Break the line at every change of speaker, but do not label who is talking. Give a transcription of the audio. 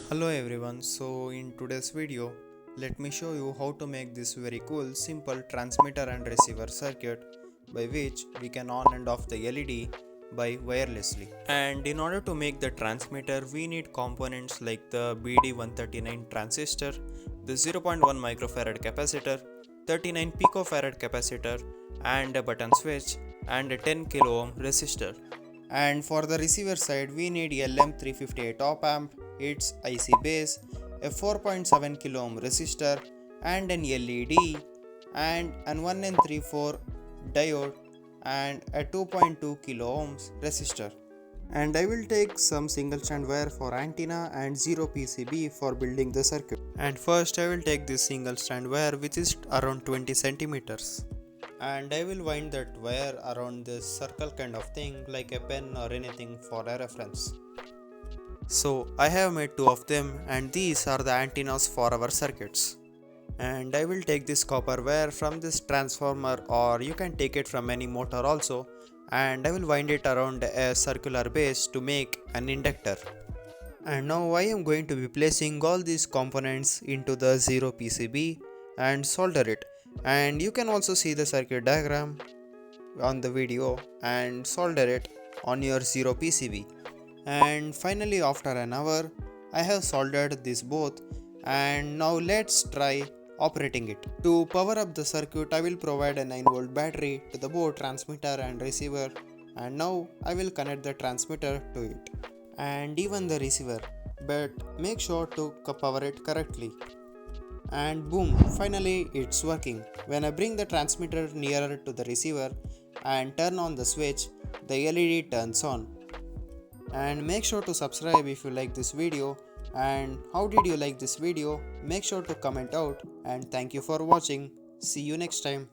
Hello everyone, so in today's video, let me show you how to make this very cool simple transmitter and receiver circuit by which we can on and off the LED by wirelessly. And in order to make the transmitter, we need components like the BD139 transistor, the 0.1 microfarad capacitor, 39 picofarad capacitor, and a button switch and a 10 kilo ohm resistor. And for the receiver side, we need LM358 op amp, its IC base, a 4.7 kilo ohm resistor, and an LED, and an 1N34 diode, and a 2.2 kilo ohms resistor. And I will take some single strand wire for antenna and 0 PCB for building the circuit. And first I will take this single strand wire which is around 20 centimeters. And I will wind that wire around this circle kind of thing like a pen or anything for a reference. So I have made two of them and these are the antennas for our circuits. And I will take this copper wire from this transformer, or you can take it from any motor also, and I will wind it around a circular base to make an inductor. And now I am going to be placing all these components into the 0 PCB and solder it. And you can also see the circuit diagram on the video and solder it on your 0 PCB. And finally, after an hour, I have soldered this both, and now let's try operating it. To power up the circuit, I will provide a 9-volt battery to the both transmitter and receiver, and now I will connect the transmitter to it and even the receiver, but make sure to power it correctly. And boom, finally it's working. When I bring the transmitter nearer to the receiver and turn on the switch, the LED turns on. And make sure to subscribe if you like this video. And how did you like this video? Make sure to comment out, and thank you for watching. See you next time.